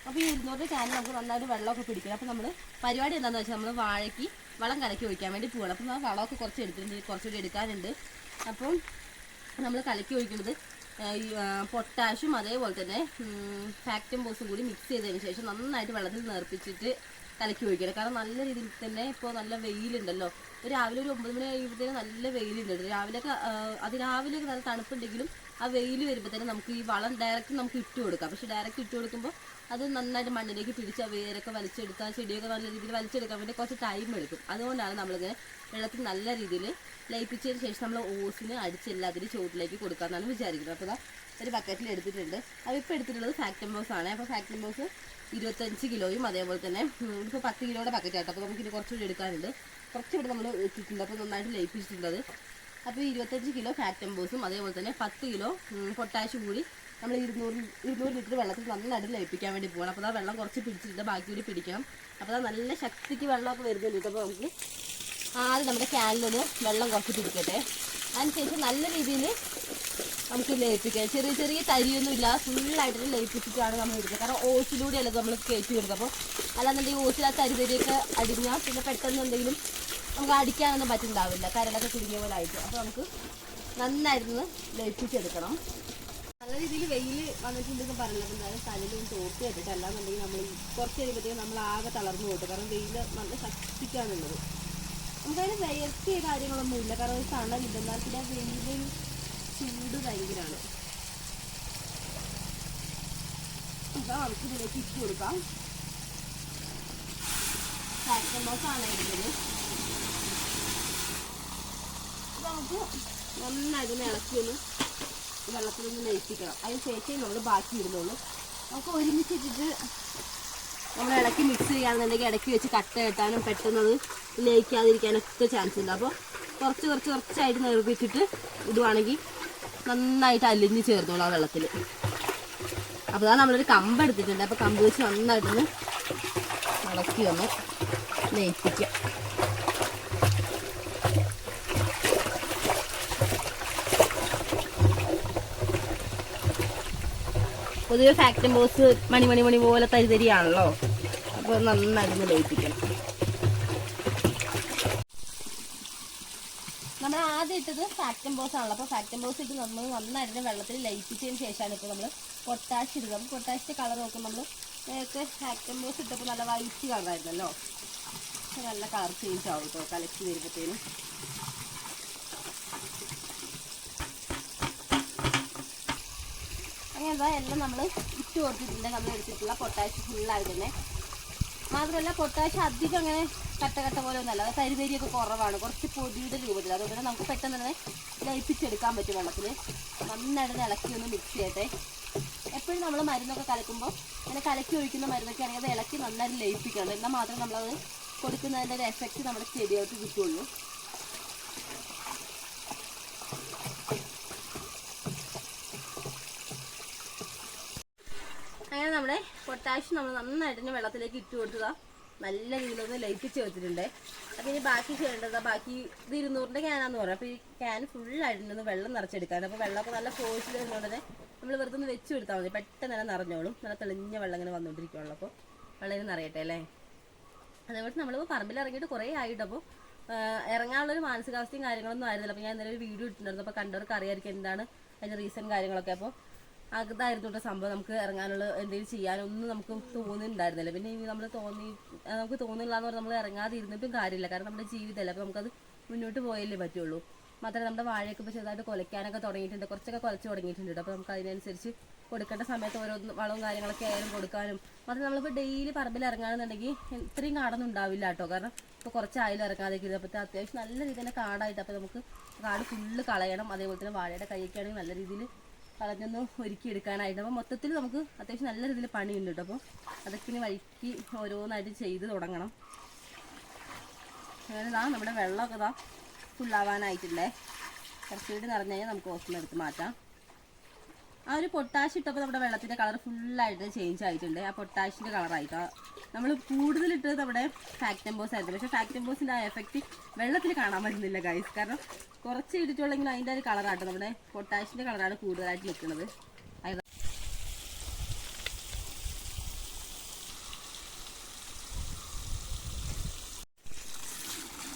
അപ്പോൾ ഈ 200ന്റെ ക്യാൻ നമുക്ക് നന്നായിട്ട് വെള്ളമൊക്കെ പിടിക്കണം. അപ്പോൾ നമ്മൾ പരിപാടി എന്താണെന്ന് വെച്ചാൽ നമ്മൾ വാഴയ്ക്ക് വളം കലക്കി ഒഴിക്കാൻ വേണ്ടി പോകണം. അപ്പോൾ നമ്മൾ വളമൊക്കെ കുറച്ച് എടുത്തിട്ടുണ്ട്, കുറച്ചുകൂടി എടുക്കാനുണ്ട്. അപ്പം നമ്മൾ കലക്കി ഒഴിക്കുന്നത് പൊട്ടാഷും അതേപോലെ തന്നെ ഫാക്ടം ബോസും കൂടി മിക്സ് ചെയ്തതിന് ശേഷം നന്നായിട്ട് വെള്ളത്തിൽ നേർപ്പിച്ചിട്ട് കലക്കി ഒഴിക്കണം. കാരണം നല്ല രീതിയിൽ തന്നെ ഇപ്പോൾ നല്ല വെയിലുണ്ടല്ലോ. രാവിലെ ഒരു 9 മണി കഴിയുമ്പോഴത്തേനും നല്ല വെയിലുണ്ട്. രാവിലെയൊക്കെ അതിരാവിലെയൊക്കെ നല്ല തണുപ്പുണ്ടെങ്കിലും ആ വെയിൽ വരുമ്പോൾ തന്നെ നമുക്ക് ഈ വളം ഡയറക്റ്റ് നമുക്ക് ഇട്ട് കൊടുക്കാം. പക്ഷെ ഡയറക്റ്റ് ഇട്ട് കൊടുക്കുമ്പോൾ അത് നന്നായിട്ട് മണ്ണിലേക്ക് പിടിച്ച് ആ വേരൊക്കെ വലിച്ചെടുക്കാൻ, ചെടിയൊക്കെ നല്ല രീതിയിൽ വലിച്ചെടുക്കാൻ വേണ്ടി കുറച്ച് ടൈം എടുക്കും. അതുകൊണ്ടാണ് നമ്മളിങ്ങനെ വെള്ളത്തിൽ നല്ല രീതിയിൽ ലയിപ്പിച്ചതിന് ശേഷം നമ്മൾ ഓസിന് അടിച്ച് എല്ലാത്തിനും ചുവട്ടിലേക്ക് കൊടുക്കാമെന്നാണ് വിചാരിക്കുന്നത്. അപ്പോൾ ഒരു ബക്കറ്റിൽ എടുത്തിട്ടുണ്ട്. അപ്പോൾ ഇപ്പോൾ എടുത്തിട്ടുള്ളത് ഫാക്ടം ബോസ് ആണ്. അപ്പോൾ ഫാക്ടം ബോസ് 25 കിലോയും അതേപോലെ തന്നെ ഇപ്പോൾ 10 കിലോയുടെ ബക്കറ്റ് ആട്ടോ. അപ്പോൾ നമുക്കിത് കുറച്ചുകൂടി എടുക്കാനുണ്ട്. കുറച്ചുകൂടി നമ്മൾ ഇട്ടിട്ടുണ്ട്. അപ്പോൾ നന്നായിട്ട് ലയിപ്പിച്ചിട്ടുള്ളത്. അപ്പോൾ 25 കിലോ ഫാക്ടം ബോസും അതേപോലെ തന്നെ 10 കിലോ പൊട്ടാഷും കൂടി നമ്മൾ 200 ലിറ്റർ വെള്ളത്തിൽ നന്നായിട്ട് ലയിപ്പിക്കാൻ വേണ്ടി പോകണം. അപ്പോൾ ആ വെള്ളം കുറച്ച് പിടിച്ചിട്ട് ബാക്കി കൂടി പിടിക്കണം. അപ്പോൾ അത് നല്ല ശക്തിക്ക് വെള്ളമൊക്കെ വരുന്നുണ്ട്. അപ്പോൾ നമുക്ക് ആദ്യം നമ്മുടെ ക്യാനിലൊന്ന് വെള്ളം കുറച്ച് പിടിക്കട്ടെ. അതിനുശേഷം നല്ല രീതിയിൽ നമുക്ക് ലയിപ്പിക്കാം. ചെറിയ ചെറിയ തരിയൊന്നും ഇല്ല, ഫുള്ളായിട്ട് ലയിപ്പിച്ചിട്ടാണ് നമ്മൾ എടുക്കുക. കാരണം ഓസിലൂടെയല്ല നമ്മൾ കയറ്റി കൊടുക്കുക. അപ്പോൾ അല്ലാന്നുണ്ടെങ്കിൽ ഓസിൽ ആ തരിതരിയൊക്കെ അടിഞ്ഞാൽ പിന്നെ പെട്ടെന്ന് എന്തെങ്കിലും നമുക്ക് അടിക്കാനൊന്നും പറ്റുന്നുണ്ടാവില്ല, കരടൊക്കെ കുടുങ്ങിയ പോലെ ആയിട്ട്. അപ്പോൾ നമുക്ക് നന്നായിരുന്നു ലയിപ്പിച്ചെടുക്കണം. നല്ല രീതിയിൽ വെയിൽ വന്നിട്ടുണ്ടെന്ന് പറഞ്ഞത് എന്തായാലും തലയിലും തോർത്ത് കേട്ടിട്ട് അല്ലാന്നുണ്ടെങ്കിൽ നമ്മൾ കുറച്ച് കഴിയുമ്പോഴത്തേക്കും നമ്മൾ ആകെ തളർന്നു പോയിട്ട്. കാരണം വെയിൽ നല്ല ശക്തിക്കാണുള്ളത്. നമുക്കതിന് വിയർത്തിയ കാര്യങ്ങളൊന്നുമില്ല, കാരണം ഒരു തണലില്ല. എന്നാൽ പിന്നെ വെയിലും ചൂട് ഭയങ്കരമാണ്. അപ്പോൾ നമുക്ക് ഇതിലേക്ക് ഇട്ട് കൊടുക്കാം. സാക്രമോസാണ് ഇടുന്നത്. അപ്പോൾ നമുക്ക് നന്നായിട്ട് ഇളക്കിയൊന്ന് വെള്ളത്തിലൊന്ന് ലയിപ്പിക്കണം. അതിന് ശേഷം നമ്മൾ ബാക്കി ഇടുന്നുള്ളൂ. നമുക്ക് ഒരുമിച്ചിട്ടിട്ട് നമ്മൾ ഇളക്കി മിക്സ് ചെയ്യുകയാണെന്നുണ്ടെങ്കിൽ ഇടയ്ക്ക് വെച്ച് കട്ട കെട്ടാനും പെട്ടെന്നത് ലയിക്കാതിരിക്കാനൊക്കെ ചാൻസ് ഉണ്ട്. അപ്പോൾ കുറച്ചായിട്ട് നിർമ്മിച്ചിട്ട് ഇടുവാണെങ്കിൽ നന്നായിട്ട് അലിഞ്ഞ് ചേർന്നോളൂ ആ വെള്ളത്തിൽ. അപ്പോൾ അതാണ് നമ്മളൊരു കമ്പ് എടുത്തിട്ടുണ്ട്. അപ്പോൾ കമ്പ് വെച്ച് നന്നായിട്ടൊന്ന് ഇളക്കി ഒന്ന് ലയിപ്പിക്കാം. പൊതുവെ ഫാക്ടറി ബോസ് മണി പോലെ തരിതരിയാണല്ലോ. അപ്പോൾ നന്നായിട്ടൊന്ന് ലയിപ്പിക്കണം. നമ്മൾ ആദ്യം ഇട്ടത് ഫാക്ടം ബോസ് ആണല്ലോ. അപ്പോൾ ഫാക്ടം ബോസ് ഇട്ട് നമ്മൾ നന്നായിട്ട് വെള്ളത്തിൽ ലയിപ്പിച്ചതിന് ശേഷമാണ് ഇപ്പോൾ നമ്മൾ പൊട്ടാഷ് ഇടുക. അപ്പോൾ പൊട്ടാഷിൻ്റെ കളർ നോക്കുമ്പോൾ നമ്മൾ നേരത്തെ ഫാക്ടം ബോസ് ഇട്ടപ്പോൾ നല്ല വൈറ്റ് കളറായിരുന്നല്ലോ. നല്ല കളർ ചേഞ്ച് ആവും കേട്ടോ കലക്കി വരുമ്പോഴത്തേനും. അങ്ങനെ എന്താ എല്ലാം നമ്മൾ ഇട്ട് കൊടുത്തിട്ടുണ്ട്. നമ്മൾ എടുത്തിട്ടുള്ള പൊട്ടാഷ് ഫുള്ളായിട്ട് തന്നെ. മാത്രമല്ല പൊട്ടാഷ് അധികം അങ്ങനെ കട്ട പോലെ ഒന്നല്ല, അത് തരിതരിയൊക്കെ കുറവാണ്, കുറച്ച് പൊടിയുടെ രൂപത്തിൽ. അതുകൊണ്ട് തന്നെ നമുക്ക് പെട്ടെന്ന് തന്നെ ലയിപ്പിച്ചെടുക്കാൻ പറ്റും വെള്ളത്തിൽ. നന്നായിട്ട് ഇളക്കി ഒന്ന് മിക്സ് ചെയ്യട്ടെ. എപ്പോഴും നമ്മൾ മരുന്നൊക്കെ കലക്കുമ്പോൾ അങ്ങനെ കലക്കി ഒഴിക്കുന്ന മരുന്നൊക്കെ ആണെങ്കിൽ അത് ഇളക്കി നന്നായിട്ട് ലയിപ്പിക്കണം. എന്നാൽ മാത്രമേ നമ്മളത് കൊടുക്കുന്നതിൻ്റെ ഒരു എഫക്റ്റ് നമ്മുടെ ചെടികൾക്ക് കിട്ടുള്ളൂ. അങ്ങനെ നമ്മുടെ പൊട്ടാഷ് നമ്മൾ നന്നായിട്ട് തന്നെ വെള്ളത്തിലേക്ക് ഇട്ട് കൊടുത്തതാ നല്ല രീതിയിലൊന്ന് ലയിപ്പിച്ച് വെച്ചിട്ടുണ്ട്. അപ്പം ഇനി ബാക്കി ചെയ്യേണ്ടത്, ബാക്കി ഇത് 200-ൻ്റെ ക്യാനാന്ന് പറയാം. അപ്പോൾ ഈ ക്യാൻ ഫുള്ളായിട്ടൊന്ന് വെള്ളം നിറച്ചെടുക്കാൻ. അപ്പോൾ വെള്ളമൊക്കെ നല്ല ഫോഴ്സിൽ വരുന്നതുകൊണ്ട് തന്നെ നമ്മൾ വെറുതെ ഒന്ന് വെച്ച് കൊടുത്താൽ മതി, പെട്ടെന്ന് തന്നെ നിറഞ്ഞോളും. നല്ല തെളിഞ്ഞ വെള്ളം ഇങ്ങനെ വന്നുകൊണ്ടിരിക്കുകയുള്ളൂ. അപ്പോൾ വെള്ളം ഇങ്ങനെ നിറയട്ടെ അല്ലേ. അതേപോലെ നമ്മളിപ്പോൾ പറമ്പിൽ ഇറങ്ങിയിട്ട് കുറേ ആയിട്ട്. അപ്പോൾ ഇറങ്ങാനുള്ളൊരു മാനസികാവസ്ഥയും കാര്യങ്ങളൊന്നും ആയിരുന്നില്ല. അപ്പോൾ ഞാൻ ഇന്നലെ ഒരു വീഡിയോ ഇട്ടിട്ടുണ്ടായിരുന്നു. അപ്പോൾ കണ്ടവർക്ക് അറിയാമായിരിക്കും എന്താണ് അതിൻ്റെ റീസൺ കാര്യങ്ങളൊക്കെ. അപ്പോൾ അതായിരുന്നു കേട്ടോ സംഭവം. നമുക്ക് ഇറങ്ങാനുള്ള എന്തെങ്കിലും ചെയ്യാനൊന്നും നമുക്ക് തോന്നുന്നുണ്ടായിരുന്നില്ല. പിന്നെ ഇനി നമുക്ക് തോന്നുന്നില്ല എന്ന് പറഞ്ഞാൽ നമ്മൾ ഇറങ്ങാതെ ഇരുന്നിട്ടും കാര്യമില്ല. കാരണം നമ്മുടെ ജീവിതമല്ല. അപ്പോൾ നമുക്കത് മുന്നോട്ട് പോയല്ലേ പറ്റുള്ളൂ. മാത്രമല്ല നമ്മുടെ വാഴയൊക്കെ ഇപ്പോൾ ചെറുതായിട്ട് കുലയ്ക്കാനൊക്കെ തുടങ്ങിയിട്ടുണ്ട്, കുറച്ചൊക്കെ കുലച്ച് തുടങ്ങിയിട്ടുണ്ട്. അപ്പോൾ നമുക്ക് അതിനനുസരിച്ച് കൊടുക്കേണ്ട സമയത്ത് ഓരോ വളവും കാര്യങ്ങളൊക്കെ ആയാലും കൊടുക്കാനും. മാത്രമല്ല നമ്മളിപ്പോൾ ഡെയിലി പറമ്പിൽ ഇറങ്ങാണെന്നുണ്ടെങ്കിൽ ഇത്രയും കാടൊന്നും ഉണ്ടാവില്ല കേട്ടോ. കാരണം ഇപ്പോൾ കുറച്ചായാലും ഇറങ്ങാതിരിക്കുന്നത്. അപ്പോൾ അത്യാവശ്യം നല്ല രീതിയിൽ തന്നെ കാടായിട്ട്. അപ്പോൾ നമുക്ക് കാട് ഫുള്ള് കളയണം. അതേപോലെ തന്നെ വാഴയുടെ കൈയൊക്കെ ആണെങ്കിൽ നല്ല രീതിയിൽ കളഞ്ഞൊന്ന് ഒരുക്കി എടുക്കാനായിട്ട്. അപ്പോൾ മൊത്തത്തിൽ നമുക്ക് അത്യാവശ്യം നല്ല രീതിയിൽ പണിയുണ്ട് കേട്ടോ. അപ്പോൾ അതൊക്കെ ഇനി വഴിക്ക് ഓരോന്നായിട്ട് ചെയ്ത് തുടങ്ങണം. അങ്ങനെ നമ്മുടെ വെള്ളമൊക്കെ ഫുള്ളാവാനായിട്ടില്ലേ. കുറച്ചുകൂടി നിറഞ്ഞു കഴിഞ്ഞാൽ നമുക്ക് ഓസ്മ എടുത്ത് മാറ്റാം. ആ ഒരു പൊട്ടാഷ് ഇട്ടപ്പോൾ നമ്മുടെ വെള്ളത്തിൻ്റെ കളർ ഫുള്ളായിട്ട് ചേഞ്ച് ആയിട്ടുണ്ട്. ആ പൊട്ടാഷിൻ്റെ കളറായിട്ട് നമ്മൾ കൂടുതലിട്ടത് നമ്മുടെ ഫാക്ടംബോസ് ആയിരുന്നു. പക്ഷേ ഫാക്ടംബോസിൻ്റെ ആ എഫക്റ്റ് വെള്ളത്തിൽ കാണാൻ പറ്റുന്നില്ല ഗൈസ്. കാരണം കുറച്ച് ഇട്ടിട്ടുള്ളെങ്കിൽ അതിൻ്റെ ഒരു കളറാട്ടോ. നമ്മുടെ പൊട്ടാഷിൻ്റെ കളറാണ് കൂടുതലായിട്ട് നിൽക്കുന്നത്.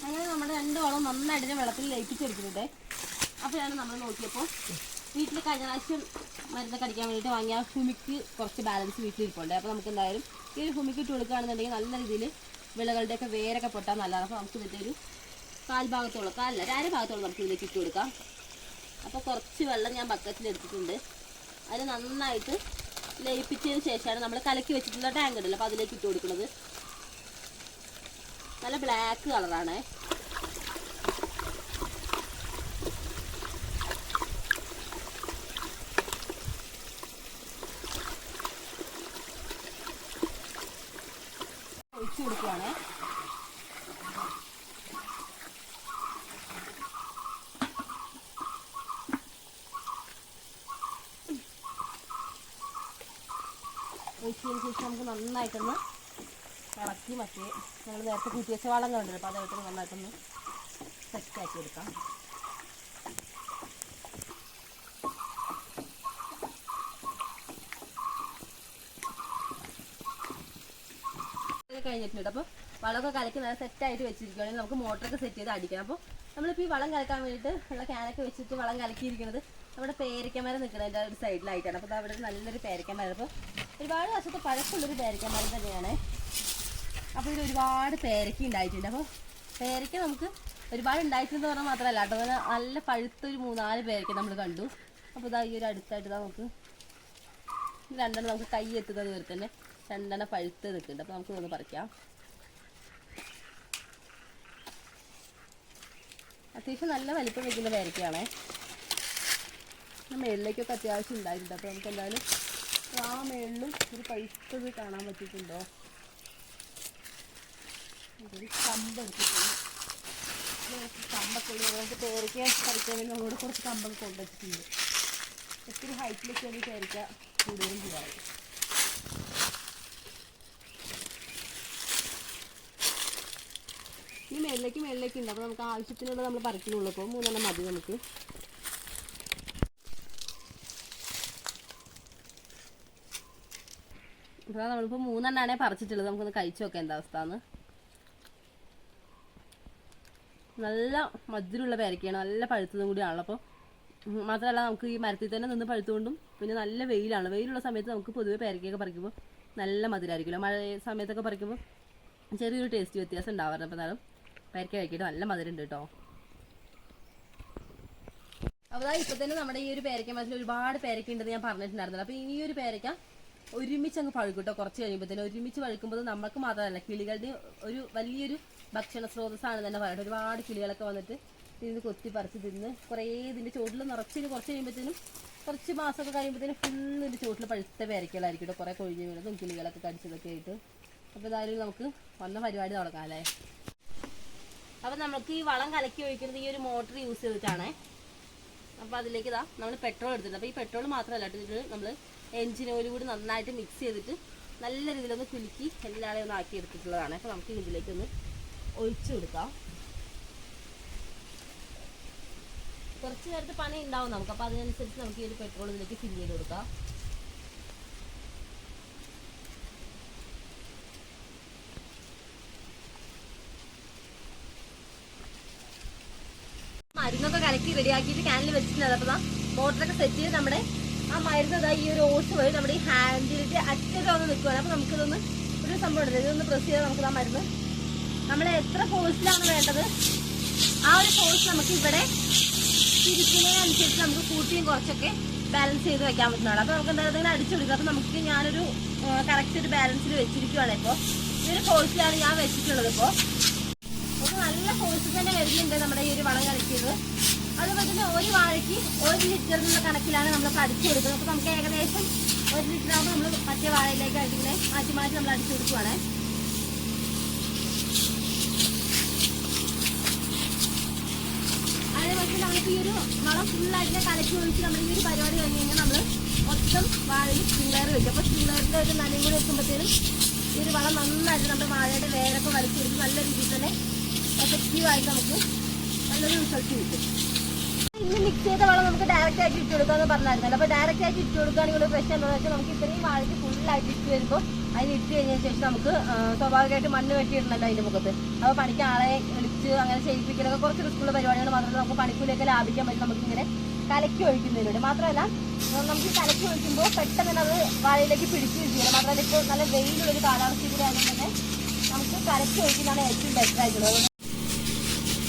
അങ്ങനെ നമ്മുടെ 2 വളം നന്നായിട്ട് വെള്ളത്തിൽ ലയിപ്പിച്ചെടുക്കുന്നുണ്ട്. അപ്പോഴാണ് നമ്മൾ നോക്കിയപ്പോൾ വീട്ടിൽ കഴിഞ്ഞ പ്രാവശ്യം മരുന്നൊക്കെ അടിക്കാൻ വേണ്ടിയിട്ട് വാങ്ങിയ ഹുമിക്ക് കുറച്ച് ബാലൻസ് വീട്ടിലിരിപ്പുണ്ട്. അപ്പോൾ നമുക്ക് എന്തായാലും ഈ ഒരു ഹുമിക്ക് ഇട്ട് കൊടുക്കുകയാണെന്നുണ്ടെങ്കിൽ നല്ല രീതിയിൽ വിളകളുടെയൊക്കെ വേരൊക്കെ പൊട്ടാൻ നല്ലതാണ്. അപ്പോൾ നമുക്ക് ഇതിൻ്റെ ഒരു 1/4 ഭാഗത്തോളം, 1/2 ഭാഗത്തോളം നമുക്ക് ഇതിലേക്ക് ഇട്ട് കൊടുക്കാം. അപ്പോൾ കുറച്ച് വെള്ളം ഞാൻ ബക്കറ്റിലെടുത്തിട്ടുണ്ട്. അതിൽ നന്നായിട്ട് ലയിപ്പിച്ചതിന് ശേഷമാണ് നമ്മൾ കലക്കി വെച്ചിട്ടുള്ള ടാങ്ക് ഉണ്ടല്ലോ, അപ്പോൾ അതിലേക്ക് ഇട്ട് കൊടുക്കുന്നത്. നല്ല ബ്ലാക്ക് കളറാണ്. ഒഴിച്ചു കൊടുക്കുകയാണ്. ഒഴിച്ചതിന് ശേഷം നമുക്ക് നന്നായിട്ടൊന്ന് ഇളക്കി മറ്റേ നമ്മൾ നേരത്തെ കൂട്ടി വെച്ച വളം കണ്ടല്ലോ, അപ്പോൾ അതായിട്ട് നന്നായിട്ടൊന്ന് സെറ്റാക്കി എടുക്കാം. കഴിഞ്ഞിട്ടുണ്ട്. അപ്പോൾ വളമൊക്കെ കലക്കി നല്ല സെറ്റായിട്ട് വെച്ചിരിക്കുകയാണെങ്കിൽ നമുക്ക് മോട്ടറൊക്കെ സെറ്റ് ചെയ്ത് അടിക്കണം. അപ്പോൾ നമ്മളിപ്പോൾ ഈ വളം കലക്കാൻ വേണ്ടിയിട്ട് ഉള്ള ക്യാനൊക്കെ വെച്ചിട്ട് വളം കലക്കിയിരിക്കുന്നത് നമ്മുടെ പേരയ്ക്കമരം നിൽക്കുന്നതിൻ്റെ ഒരു സൈഡിലായിട്ടാണ്. അപ്പോൾ അവിടെ നല്ലൊരു പേരയ്ക്കമരം, അപ്പോൾ ഒരുപാട് വർഷത്തെ പഴക്കമുള്ളൊരു പേരയ്ക്കമരം തന്നെയാണ്. അപ്പോൾ ഇതിൽ ഒരുപാട് പേരയ്ക്ക ഉണ്ടായിട്ടുണ്ട്. അപ്പോൾ പേരയ്ക്ക നമുക്ക് ഒരുപാട് ഉണ്ടായിട്ടുണ്ടെന്ന് പറഞ്ഞാൽ മാത്രമല്ല കേട്ടോ, നല്ല പഴുത്തൊരു 3-4 പേരയ്ക്ക നമ്മൾ കണ്ടു. അപ്പോൾ ഇതാ ഈ ഒരു അടുത്തായിട്ട് നമുക്ക് രണ്ടെണ്ണം നമുക്ക് കൈ എത്തുന്നത് പോലെ തന്നെ 2 എണ്ണം പഴുത്ത് നിൽക്കുന്നുണ്ട്. അപ്പോൾ നമുക്ക് ഒന്ന് പറിക്കാം. അത്യാവശ്യം നല്ല വലിപ്പം വയ്ക്കുന്ന പേരയ്ക്കാണേ. മേളിലേക്കൊക്കെ അത്യാവശ്യം ഉണ്ടായിട്ടുണ്ട്. അപ്പോൾ നമുക്ക് എന്തായാലും ആ മേളിലും ഒരു പഴുത്തത് കാണാൻ പറ്റിയിട്ടുണ്ടോ? ഒരു കമ്പെടുത്തിട്ടുണ്ട്. കമ്പൊക്കെ നമുക്ക് പേരയ്ക്ക പറിക്കാൻ വേണ്ടി നമ്മളോട് കുറച്ച് കമ്പൊക്കെ കൊണ്ടുവച്ചിട്ടുണ്ട്. ഒത്തിരി ഹൈറ്റിലേക്ക് വേണ്ടി പേരയ്ക്ക കൂടുതലും ചെയ്യാറ്. ഈ മേളിലേക്ക് ഉണ്ട്. അപ്പോൾ നമുക്ക് ആവശ്യത്തിനുള്ള നമ്മൾ പറിക്കുന്നുള്ളൂ. അപ്പോൾ 3 എണ്ണം മതി നമുക്ക്. അപ്പോൾ നമ്മളിപ്പോൾ 3 എണ്ണമാണ് പറിച്ചിട്ടുള്ളത്. നമുക്കൊന്ന് കഴിച്ചു നോക്കാം എന്താ അവസ്ഥയെന്ന്. നല്ല മധുരമുള്ള പേരയ്ക്കയാണ്, നല്ല പഴുത്തതും കൂടിയാണല്ലോ. അപ്പോൾ മാത്രമല്ല നമുക്ക് ഈ മരത്തിൽ തന്നെ നിന്ന് പഴുത്തുകൊണ്ടും പിന്നെ നല്ല വെയിലാണ്. വെയിലുള്ള സമയത്ത് നമുക്ക് പൊതുവെ പേരയ്ക്കൊക്കെ പറിക്കുമ്പോൾ നല്ല മധുരമായിരിക്കുമല്ലോ. മഴ സമയത്തൊക്കെ പറിക്കുമ്പോൾ ചെറിയൊരു ടേസ്റ്റ് വ്യത്യാസം ഉണ്ടാവാറുണ്ട്. അപ്പോൾ എന്നാലും പേരയ്ക്ക കഴിക്കിയിട്ട് നല്ല മധുരം ഉണ്ട് കേട്ടോ. അപ്പോൾ ഇപ്പോൾ തന്നെ നമ്മുടെ ഈ ഒരു പേരയ്ക്ക മരത്തിൽ ഒരുപാട് പേരയ്ക്ക ഉണ്ടെന്ന് ഞാൻ പറഞ്ഞിട്ടുണ്ടായിരുന്നല്ലോ. അപ്പോൾ ഈ ഒരു പേരയ്ക്ക ഒരുമിച്ച് അങ്ങ് പഴുക്കും കേട്ടോ. കുറച്ച് കഴിയുമ്പോഴത്തേനും ഒരുമിച്ച് പഴുക്കുമ്പോൾ നമുക്ക് മാത്രമല്ല കിളികളുടെ ഒരു വലിയൊരു ഭക്ഷണ സ്രോതസ്സാണ് തന്നെ പറയുന്നത്. ഒരുപാട് കിളികളൊക്കെ വന്നിട്ട് ഇതിന് കൊത്തി പറിച്ച് തിന്ന് കുറേ ഇതിൻ്റെ ചോട്ടിൽ നിറച്ച് കുറച്ച് കഴിയുമ്പോഴത്തേനും കുറച്ച് മാസമൊക്കെ കഴിയുമ്പോഴത്തേനും ഫുള്ള് ഇതിൻ്റെ ചോട്ടിൽ പഴുത്ത പേരയ്ക്കലായിരിക്കും കേട്ടോ. കുറേ കൊഴിഞ്ഞ് വീണതും കിളികളൊക്കെ കടിച്ചതൊക്കെ ആയിട്ട്. അപ്പോൾ എന്തായാലും നമുക്ക് വന്ന പരിപാടി തുടങ്ങാം അല്ലേ. അപ്പോൾ നമുക്ക് ഈ വളം കലക്കി ഒഴിക്കുന്നത് ഈ ഒരു മോട്ടർ യൂസ് ചെയ്തിട്ടാണ്. അപ്പോൾ അതിലേക്ക് ഇതാ നമ്മൾ പെട്രോൾ എടുത്തിട്ടുണ്ട്. അപ്പോൾ ഈ പെട്രോൾ മാത്രമല്ല ഇത് നമ്മൾ എൻജിൻ ഓയിൽ കൂടി നന്നായിട്ട് മിക്സ് ചെയ്തിട്ട് നല്ല രീതിയിലൊന്ന് കുലുക്കി എല്ലാവരെയും ഒന്ന് ആക്കി എടുത്തിട്ടുള്ളതാണ്. അപ്പോൾ നമുക്ക് ഇതിലേക്കൊന്ന് ഒഴിച്ചു കൊടുക്കാം. കുറച്ച് നേരത്തെ പണി ഉണ്ടാവും നമുക്ക്. അപ്പോൾ അതിനനുസരിച്ച് നമുക്ക് ഈ ഒരു പെട്രോൾ ഇതിലേക്ക് ഫില്ല് ചെയ്ത് കൊടുക്കാം. മരുന്നൊക്കെ കലക്കി റെഡിയാക്കിയിട്ട് ക്യാനിൽ വെച്ചിട്ടുണ്ട്. അപ്പോൾ മോട്ടറൊക്കെ സെറ്റ് ചെയ്ത് നമ്മുടെ ആ മരുന്ന് ഈ ഒരു ഓസ് വഴി നമ്മുടെ ഈ ഹാൻഡിലിട്ട് അറ്റൊക്കെ ഒന്ന് നിൽക്കുകയാണ്. അപ്പോൾ നമുക്കിതൊന്ന് ഒരു സംഭവം ഉണ്ടല്ലോ, ഇതൊന്ന് പ്രസ് ചെയ്താൽ നമുക്ക് ആ മരുന്ന് നമ്മൾ എത്ര ഫോഴ്സിലാണ് വേണ്ടത് ആ ഒരു ഫോഴ്സ് നമുക്ക് ഇവിടെ തിരിക്കുന്നതിനനുസരിച്ച് നമുക്ക് കൂട്ടിയും കുറച്ചൊക്കെ ബാലൻസ് ചെയ്ത് വെക്കാൻ പറ്റുന്നതാണ്. അപ്പോൾ നമുക്ക് എന്തായാലും ഇങ്ങനെ അടിച്ചു കൊടുക്കുക. അപ്പോൾ നമുക്ക് ഞാനൊരു കറക്റ്റ് ഒരു ബാലൻസിൽ വെച്ചിരിക്കുകയാണ്. ഇപ്പോൾ ഈ ഒരു ഫോഴ്സിലാണ് ഞാൻ വെച്ചിട്ടുള്ളത്. ഇപ്പോൾ അപ്പോൾ നല്ല ഫോഴ്സിൽ തന്നെ വരുന്നുണ്ട് നമ്മുടെ ഈ ഒരു വളം കലക്കിയത്. അതുപോലെ തന്നെ ഒരു വാഴയ്ക്ക് 1 ലിറ്റർ എന്നുള്ള കണക്കിലാണ് നമ്മൾ അടിച്ചു കൊടുക്കുന്നത്. അപ്പോൾ നമുക്ക് ഏകദേശം 1 ലിറ്റർ ആകുമ്പോൾ നമ്മൾ മറ്റേ വാഴയിലേക്ക് അടിങ്ങനെ മാറ്റി മാറ്റി നമ്മൾ അടിച്ചു കൊടുക്കുവാണ്. അതേപോലെ നമുക്ക് ഈ ഒരു വളം ഫുള്ളായിട്ട് കലക്കി ഒഴിച്ച് നമ്മൾ ഈ ഒരു പരിപാടി കഴിഞ്ഞ് കഴിഞ്ഞാൽ നമ്മൾ മൊത്തം വാഴയിൽ സ്പ്രിംഗ്ലർ വെക്കും. അപ്പോൾ സ്പ്രിംഗ്ലറിൻ്റെ ഒരു നനയും കൂടി വെക്കുമ്പോഴത്തേനും ഈ ഒരു വളം നന്നായിട്ട് നമ്മുടെ വാഴയുടെ വേരൊക്കെ വലിച്ചെടുത്ത് നല്ല രീതിയിൽ തന്നെ എഫക്റ്റീവായിട്ട് നമുക്ക് നല്ലൊരു റിസൾട്ട് കിട്ടും. ഇന്ന് മിക്സ് ചെയ്ത വളം നമുക്ക് ഡയറക്റ്റ് ആയിട്ട് ഇട്ട് കൊടുക്കാമെന്ന് പറഞ്ഞായിരുന്നല്ലോ. അപ്പോൾ ഡയറക്റ്റ് ആയിട്ട് ഇട്ട് കൊടുക്കുകയാണെങ്കിൽ ഒരു പ്രശ്നം എന്താണെന്ന് വെച്ചാൽ നമുക്ക് ഇത്രയും വാഴയ്ക്ക് ഫുള്ളായിട്ട് ഇട്ട് വരുമ്പോൾ അതിന് ഇട്ട് കഴിഞ്ഞതിന് ശേഷം നമുക്ക് സ്വാഭാവികമായിട്ട് മണ്ണ് വെട്ടിയിടണമല്ലോ അതിൻ്റെ മുഖത്ത്. അപ്പോൾ പണിക്ക് ആളെ വിളിച്ച് അങ്ങനെ ചെയ്യിപ്പിക്കലൊക്കെ കുറച്ച് റിസ്ക്കുള്ള പരിപാടികൾ മാത്രമല്ല നമുക്ക് പണിക്കൂലിയൊക്കെ ലാഭിക്കാൻ പറ്റും നമുക്കിങ്ങനെ കലക്കി ഒഴിക്കുന്നതിലൂടെ. മാത്രമല്ല നമുക്ക് കലക്കി ഒഴിക്കുമ്പോൾ പെട്ടെന്ന് തന്നെ അത് വാഴയിലേക്ക് പിടിക്കുകയും ചെയ്യണം. മാത്രമല്ല ഇപ്പോൾ നല്ല വെയിലുള്ളൊരു കാലാവസ്ഥ കൂടി ആയതുകൊണ്ട് തന്നെ നമുക്ക് കലക്കി ഒഴിക്കുന്നതാണ് ഏറ്റവും ബെറ്റർ ആയിട്ടുള്ളത്.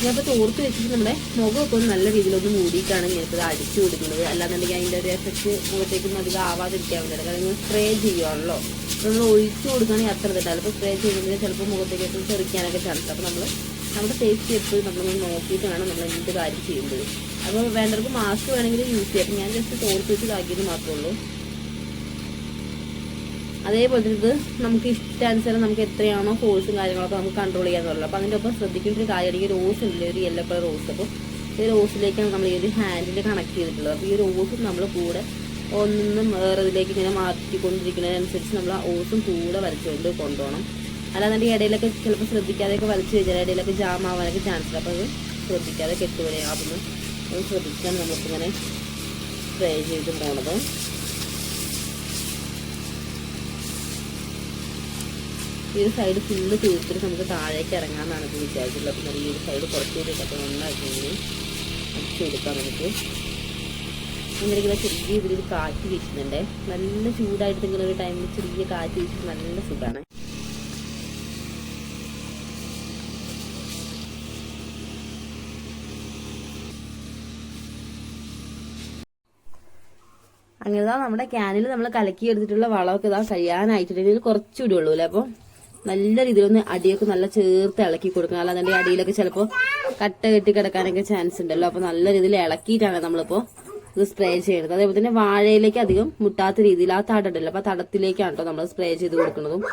ഞാനിപ്പോൾ തോർത്ത് വെച്ചിട്ട് നമ്മുടെ മുഖമൊക്കെ ഒന്ന് നല്ല രീതിയിലൊന്ന് മൂടിയിട്ടാണ് ഞാനിപ്പോൾ അടിച്ചു കൊടുക്കുന്നത്. അല്ലാന്നുണ്ടെങ്കിൽ അതിൻ്റെ ഒരു എഫക്റ്റ് മുഖത്തേക്കൊന്നും അധികം ആവാതിരിക്കാൻ വേണ്ടിയിട്ട്. കാരണം സ്പ്രേ ചെയ്യുവാണല്ലോ, നമ്മൾ ഒഴിച്ചു കൊടുക്കുകയാണെങ്കിൽ അത്ര തെറ്റാലും ഇപ്പോൾ സ്പ്രേ ചെയ്യുന്നതിന് ചിലപ്പോൾ മുഖത്തേക്കൊക്കെ തെറിക്കാനൊക്കെ ചാൻസ്. അപ്പോൾ നമ്മൾ നമ്മുടെ സേഫ്റ്റി എപ്പോഴും നമ്മളൊന്ന് നോക്കിയിട്ട് വേണം നമ്മൾ എന്ത് കാര്യം ചെയ്യുമ്പോൾ. അപ്പോൾ വേണ്ടവർക്ക് മാസ്ക് വേണമെങ്കിൽ യൂസ് ചെയ്യാം. ഞാൻ ജസ്റ്റ് തോർത്ത് വെച്ച് ഇതാക്കിയത് മാത്രമേ ഉള്ളൂ. അതേപോലെ ഇത് നമുക്ക് ഇഷ്ടാനുസരണം നമുക്ക് എത്രയാണോ ഫോഴ്സും കാര്യങ്ങളൊക്കെ നമുക്ക് കൺട്രോൾ ചെയ്യാന്നുള്ളൂ. അപ്പോൾ അതിൻ്റെ ഒപ്പം ശ്രദ്ധിക്കേണ്ട ഒരു കാര്യം, ഈ റോസ് ഉണ്ടല്ലേ, ഒരു യെല്ലോ കളർ റോസ്. അപ്പോൾ ഈ റോസിലേക്കാണ് നമ്മൾ ഈ ഒരു ഹാൻഡിൽ കണക്ട് ചെയ്തിട്ടുള്ളത്. അപ്പോൾ ഈ റോസും നമ്മൾ കൂടെ ഒന്നും വേറെ ഇതിലേക്ക് ഇങ്ങനെ മാറ്റിക്കൊണ്ടിരിക്കുന്നതിനനുസരിച്ച് നമ്മൾ ആ ഓസും കൂടെ വലിച്ചുകൊണ്ട് കൊണ്ടുപോകണം. അല്ലാന്നുണ്ടെങ്കിൽ ഇടയിലൊക്കെ ചിലപ്പോൾ ശ്രദ്ധിക്കാതെയൊക്കെ വലിച്ചു കഴിഞ്ഞാൽ ഇടയിലൊക്കെ ജാം ആവാനൊക്കെ ചാൻസ് ഉണ്ട്. അപ്പോൾ അത് ശ്രദ്ധിക്കാതെ കെട്ടുവരെ അതൊന്ന് ശ്രദ്ധിച്ചാണ് നമുക്കിങ്ങനെ സ്പ്രേ ചെയ്ത് പോണത്. ഈ ഒരു സൈഡ് ഫുള്ള് തീർത്തിട്ട് നമുക്ക് താഴേക്ക് ഇറങ്ങാമെന്നാണ് ഇത് വിചാരിച്ചിട്ടുള്ളത്. അപ്പം ഈ ഒരു സൈഡ് കുറച്ചുകൂടി ഒക്കെ നന്നായിട്ട് അടിച്ചെടുക്കാം നമുക്ക്. നമ്മളിങ്ങനെ ചെറിയ ഇതിലൊരു കാറ്റ് വീശുന്നുണ്ട്. നല്ല ചൂടായിട്ട് ഇങ്ങനെ ഒരു ടൈമിൽ ചെറിയ കാറ്റ് വീശിട്ട് നല്ല സുഖമാണ്. അങ്ങനെ നമ്മുടെ ക്യാനിൽ നമ്മൾ കലക്കി എടുത്തിട്ടുള്ള വളമൊക്കെ ഇതാ കഴിയാനായിട്ടുണ്ടെങ്കിൽ കുറച്ചുകൂടി ഉള്ളൂ അല്ലേ. അപ്പോൾ നല്ല രീതിയിലൊന്ന് അടിയൊക്കെ നല്ല ചേർത്ത് ഇളക്കി കൊടുക്കണം. അല്ലാതെ അടിയിലൊക്കെ ചിലപ്പോൾ കട്ട കെട്ടി കിടക്കാനൊക്കെ ചാൻസ് ഉണ്ടല്ലോ. അപ്പോൾ നല്ല രീതിയിൽ ഇളക്കിയിട്ടാണ് നമ്മളിപ്പോൾ ഇത് സ്പ്രേ ചെയ്യുന്നത്. അതേപോലെ തന്നെ വാഴയിലേക്ക് അധികം മുട്ടാത്ത രീതിയിൽ ആ തടണ്ടല്ലോ, അപ്പോൾ തടത്തിലേക്കാണ് കേട്ടോ നമ്മൾ സ്പ്രേ ചെയ്ത് കൊടുക്കുന്നതും.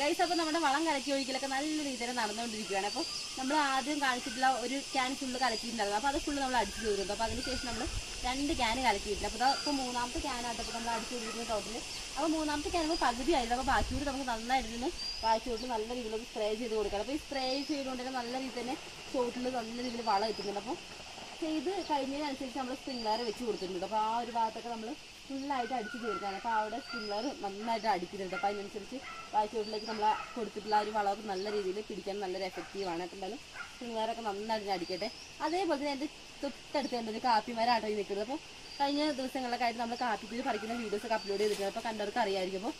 ഗൈസ്, അപ്പോൾ നമ്മുടെ വളം കലക്കി ഒഴിക്കലൊക്കെ നല്ല രീതിയിൽ നടന്നുകൊണ്ടിരിക്കുകയാണ്. അപ്പോൾ നമ്മൾ ആദ്യം കാണിച്ചിട്ടുള്ള ഒരു ക്യാൻ ഫുള്ള് കലക്കിയിട്ടുണ്ടായിരുന്നു. അപ്പോൾ അത് ഫുള്ള് നമ്മൾ അടിച്ചു തീർന്നു. അപ്പോൾ അതിനുശേഷം നമ്മൾ 2 ക്യാൻ കലക്കിയിട്ടില്ല. അപ്പോൾ ഇപ്പോൾ 3ാമത്തെ ക്യാനായിട്ടപ്പോൾ നമ്മൾ അടിച്ചു കൊടുക്കുന്ന ടോട്ടൽ. അപ്പോൾ 3ാമത്തെ ക്യാൻ പകുതി ആയിരുന്നു. അപ്പോൾ ബാക്കിയോട് നമുക്ക് നന്നായിട്ട് ബാക്കിയോട്ട് നല്ല രീതിയിൽ സ്പ്രേ ചെയ്ത് കൊടുക്കണം. അപ്പോൾ ഈ സ്പ്രേ ചെയ്തുകൊണ്ട് തന്നെ നല്ല രീതിയിൽ തന്നെ ചോട്ടിൽ നല്ല രീതിയിൽ വളം എത്തുന്നുണ്ട്. അപ്പോൾ ചെയ്ത് കഴിഞ്ഞതിനനുസരിച്ച് നമ്മൾ സ്പ്രിംഗ്ലർ വെച്ച് കൊടുത്തിട്ടുണ്ട്. അപ്പോൾ ആ ഒരു ഭാഗത്തൊക്കെ നമ്മൾ ഫുള്ളായിട്ട് അടിച്ച് തീർക്കുകയാണ്. അപ്പോൾ അവിടെ സ്പ്രിംഗ്ലർ നന്നായിട്ട് അടിക്കുന്നുണ്ട്. അപ്പോൾ അതിനനുസരിച്ച് ബാക്കിയോട്ടിലേക്ക് നമ്മൾ കൊടുത്തിട്ടുള്ള ആ ഒരു വളമൊക്കെ നല്ല രീതിയിൽ പിടിക്കാൻ നല്ലൊരു എഫക്റ്റീവാണ്. അപ്പോൾ എന്തായാലും സ്പ്രിംഗ്ലറൊക്കെ നന്നായിട്ട് അടിക്കട്ടെ. അതേപോലെ തന്നെ എൻ്റെ തൊട്ടടുത്ത് കണ്ടൊരു കാപ്പിമരം ആട്ടോ നിൽക്കുന്നത്. അപ്പോൾ കഴിഞ്ഞ ദിവസങ്ങളിലൊക്കെ ആയിട്ട് നമ്മൾ കാപ്പിക്കുരു പറിക്കുന്ന വീഡിയോസൊക്കെ അപ്ലോഡ് ചെയ്തിട്ടുണ്ട്. അപ്പോൾ കണ്ടവർക്ക് അറിയാമായിരിക്കും. അപ്പോൾ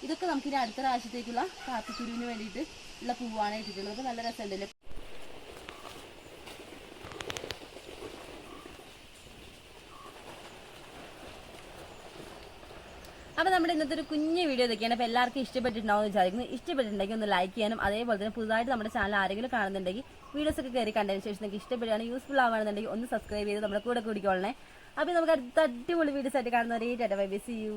ഇതൊക്കെ നമുക്കിനി അടുത്ത പ്രാവശ്യത്തേക്കുള്ള കാപ്പിക്കുരുവിന് വേണ്ടിയിട്ട് ഉള്ള പൂവാണ് ഇട്ടിട്ടുള്ളത്. അപ്പോൾ നല്ല രസമുണ്ടല്ലേ. അപ്പോൾ നമ്മുടെ ഇന്നത്തെ ഒരു കുഞ്ഞു വീഡിയോ ഇതൊക്കെയാണ്. അപ്പോൾ എല്ലാവർക്കും ഇഷ്ടപ്പെട്ടിട്ടുണ്ടാവുമെന്ന് വിചാരിക്കുന്നു. ഇഷ്ടപ്പെട്ടിട്ടുണ്ടെങ്കിൽ ഒന്ന് ലൈക്ക് ചെയ്യാനും, അതേപോലെ തന്നെ പുതുതായിട്ട് നമ്മുടെ ചാനൽ ആരെങ്കിലും കാണുന്നുണ്ടെങ്കിൽ വീഡിയോസൊക്കെ കയറി കണ്ടതിന് ശേഷം നിങ്ങൾക്ക് ഇഷ്ടപ്പെടുകയാണ്, യൂസ്ഫുൾ ആവുകയാണെന്നുണ്ടെങ്കിൽ ഒന്ന് സബ്സ്ക്രൈബ് ചെയ്ത് നമ്മുടെ കൂടെ കൂടിക്കോളണേ. അപ്പോൾ നമുക്ക് അടുത്ത അടിപൊളി വീഡിയോസ് ആയിട്ട് കാണുന്നവരെ ടാറ്റാ ബൈ ബൈ, സീ യു.